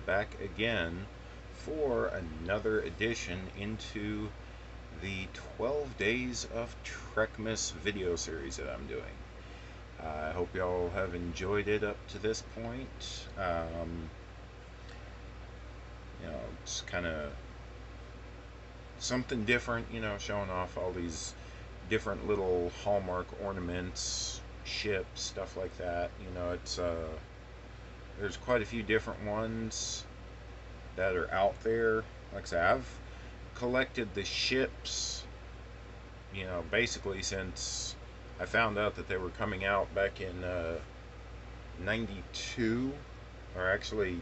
back again for another edition into the 12 Days of Trekmas video series that I'm doing. I hope y'all have enjoyed it up to this point. It's kind of something different, showing off all these different little Hallmark ornaments, ships, stuff like that. There's quite a few different ones that are out there. Like I said, I've collected the ships, basically since I found out that they were coming out back in 92, or actually,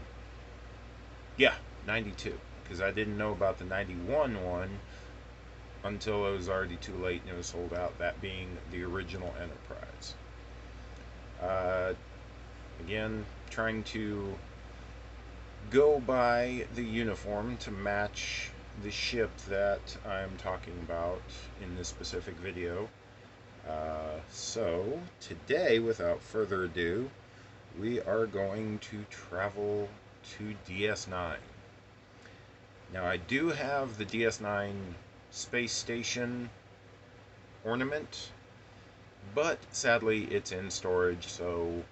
yeah, 92, because I didn't know about the 91 one until it was already too late and it was sold out, that being the original Enterprise. Again, trying to go by the uniform to match the ship that I'm talking about in this specific video. So today, without further ado, we are going to travel to DS9. Now, I do have the DS9 space station ornament, but sadly it's in storage, so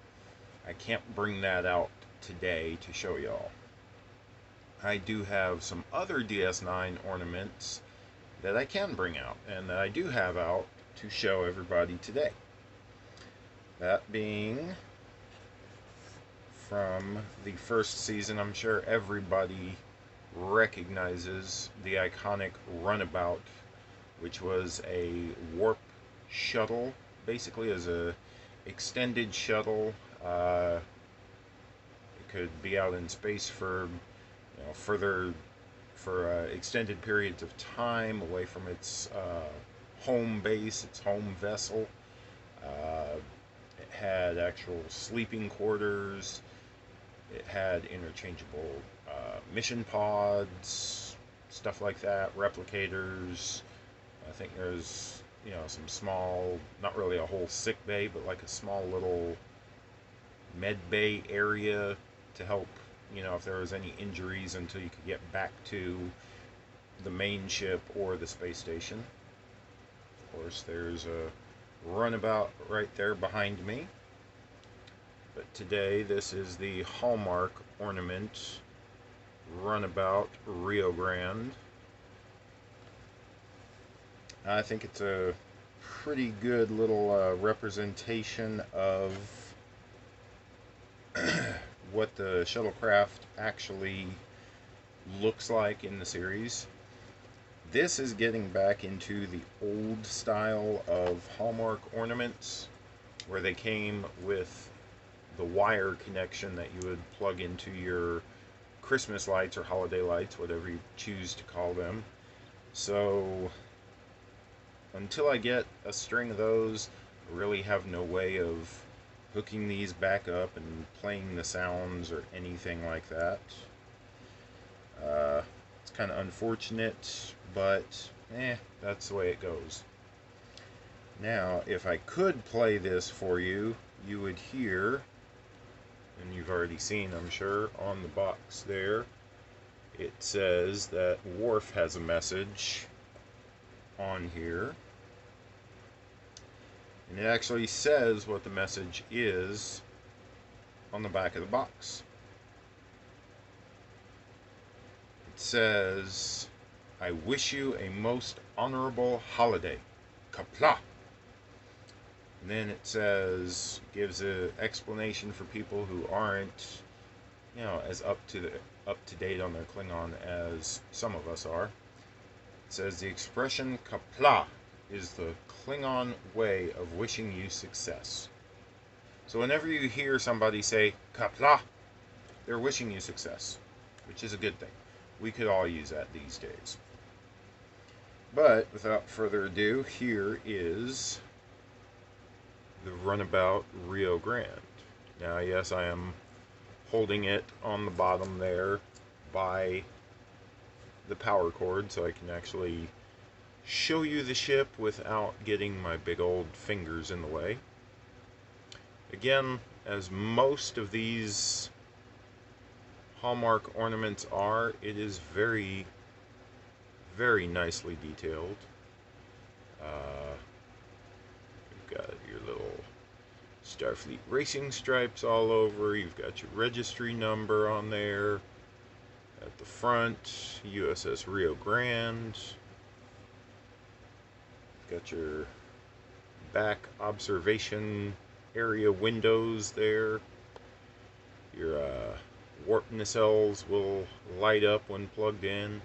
I can't bring that out today to show y'all. I do have some other DS9 ornaments that I can bring out, and that I do have out to show everybody today. That being from the first season. I'm sure everybody recognizes the iconic Runabout, which was a warp shuttle, basically as a extended shuttle. It could be out in space for extended periods of time away from its home base, its home vessel. It had actual sleeping quarters. It had interchangeable mission pods, stuff like that, replicators. I think there's some small, not really a whole sick bay, but like a small little med bay area to help, if there was any injuries until you could get back to the main ship or the space station. Of course, there's a Runabout right there behind me. But today, this is the Hallmark Ornament Runabout Rio Grande. I think it's a pretty good little representation of what the shuttlecraft actually looks like in the series. This is getting back into the old style of Hallmark ornaments, where they came with the wire connection that you would plug into your Christmas lights or holiday lights, whatever you choose to call them. So until I get a string of those, I really have no way of hooking these back up and playing the sounds or anything like that. It's kind of unfortunate, but that's the way it goes. Now, if I could play this for you, you would hear, and you've already seen, I'm sure, on the box there, it says that Worf has a message on here. And it actually says what the message is on the back of the box. It says, "I wish you a most honorable holiday. Qapla'." And then it says, gives an explanation for people who aren't, as up to date on their Klingon as some of us are. It says the expression "Qapla' is the Klingon way of wishing you success. So whenever you hear somebody say "Qapla'," they're wishing you success, which is a good thing. We could all use that these days. But without further ado, here is the Runabout Rio Grande. Now, yes, I am holding it on the bottom there by the power cord, so I can actually show you the ship without getting my big old fingers in the way. Again, as most of these Hallmark ornaments are. It is very, very nicely detailed. You've got your little Starfleet racing stripes all over. You've got your registry number on there. At the front, USS Rio Grande. Got your back observation area windows there. Your warp nacelles will light up when plugged in.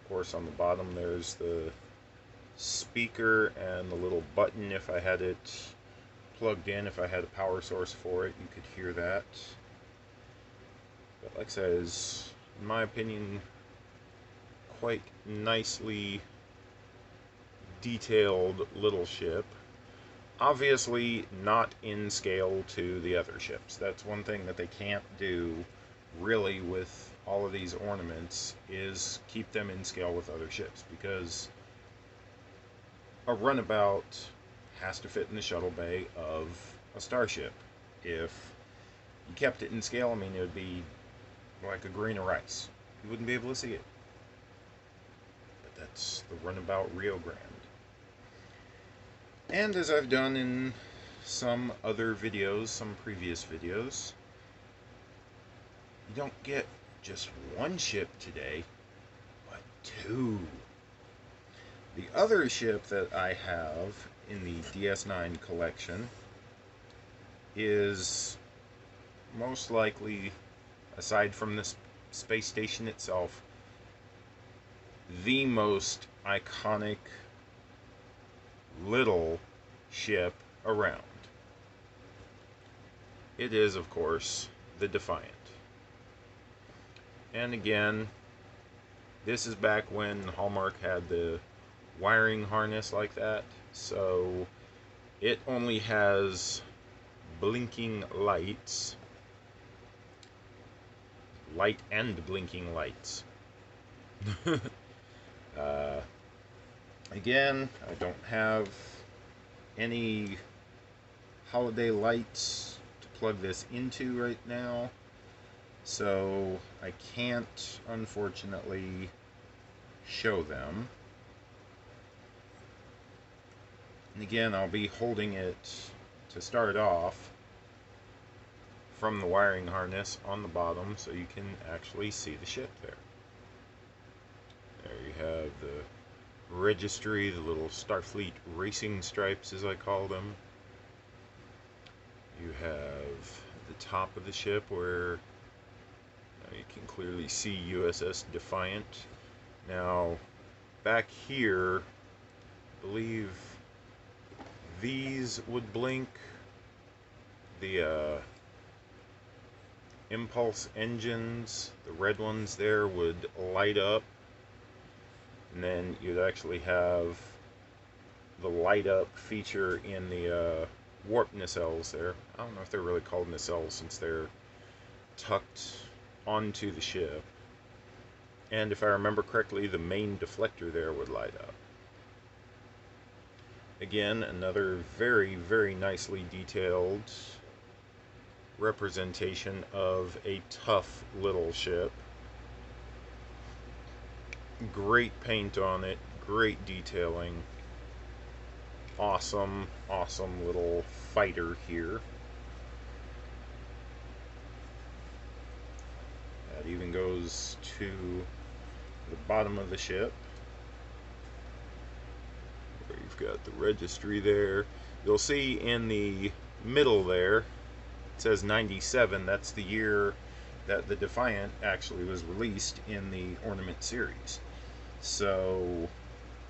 Of course, on the bottom there's the speaker and the little button. If I had it plugged in, if I had a power source for it, you could hear that. But like I said, is, in my opinion, quite nicely detailed little ship. Obviously not in scale to the other ships. That's one thing that they can't do really with all of these ornaments, is keep them in scale with other ships, because a runabout has to fit in the shuttle bay of a starship. If you kept it in scale, I mean, it would be like a grain of rice. You wouldn't be able to see it. But that's the Runabout Rio Grande. And as I've done in some other videos, some previous videos, you don't get just one ship today, but two. The other ship that I have in the DS9 collection is most likely, aside from the space station itself, the most iconic little ship around. It is, of course, the Defiant. And again, this is back when Hallmark had the wiring harness like that, so it only has blinking lights. Light and blinking lights. Again, I don't have any holiday lights to plug this into right now, so I can't, unfortunately, show them. And again, I'll be holding it to start off from the wiring harness on the bottom, so you can actually see the ship there. There you have the registry, the little Starfleet racing stripes, as I call them. You have the top of the ship where you can clearly see USS Defiant. Now, back here, I believe these would blink. The impulse engines, the red ones there, would light up, and then you'd actually have the light up feature in the warp nacelles there. I don't know if they're really called nacelles since they're tucked onto the ship. And if I remember correctly, the main deflector there would light up. Again, another very, very nicely detailed representation of a tough little ship. Great paint on it, great detailing. Awesome, awesome little fighter here. That even goes to the bottom of the ship, where you've got the registry there. You'll see in the middle there, it says 97. That's the year that the Defiant actually was released in the Ornament series. So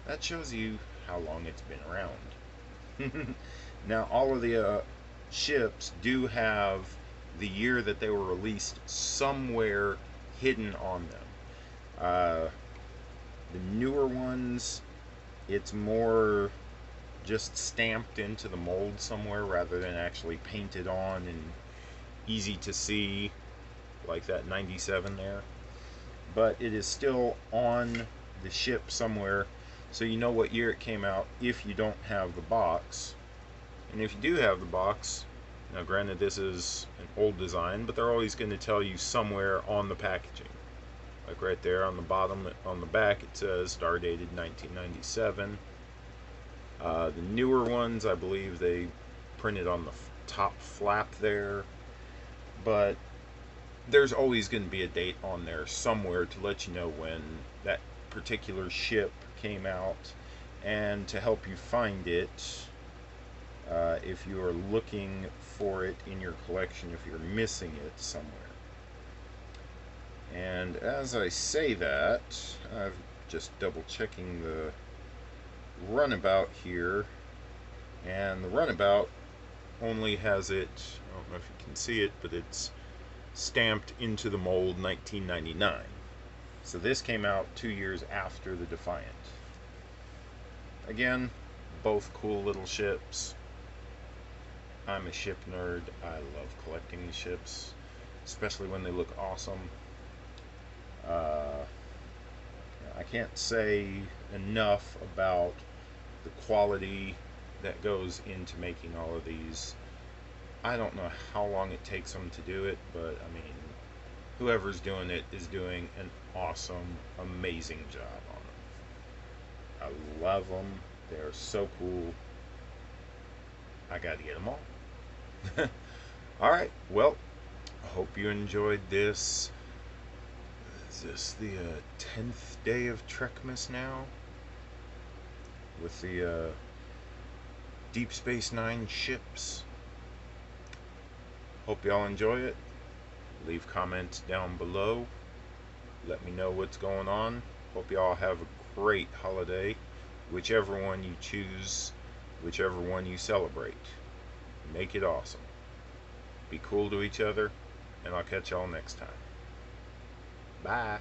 that shows you how long it's been around. Now, all of the ships do have the year that they were released somewhere hidden on them. The newer ones, it's more just stamped into the mold somewhere rather than actually painted on and easy to see, like that 97 there. But it is still on the ship somewhere, so you know what year it came out if you don't have the box. And if you do have the box, Now, granted, this is an old design, but they're always going to tell you somewhere on the packaging. Like right there on the bottom, on the back, it says star dated 1997. The newer ones, I believe they printed on the top flap there, but there's always going to be a date on there somewhere to let you know when that particular ship came out and to help you find it if you are looking for it in your collection, if you're missing it somewhere. And as I say that, I'm just double checking the Runabout here, and the Runabout only has it, I don't know if you can see it, but it's stamped into the mold 1999. So this came out 2 years after the Defiant. Again, both cool little ships. I'm a ship nerd. I love collecting the ships, especially when they look awesome. I can't say enough about the quality that goes into making all of these. I don't know how long it takes them to do it, but I mean, whoever's doing it is doing an awesome, amazing job on them. I love them. They're so cool. I got to get them all. Alright, well, I hope you enjoyed this. Is this the 10th day of Trekmas now? With the Deep Space Nine ships. Hope y'all enjoy it. Leave comments down below. Let me know what's going on. Hope y'all have a great holiday. Whichever one you choose, whichever one you celebrate. Make it awesome. Be cool to each other, and I'll catch y'all next time. Bye.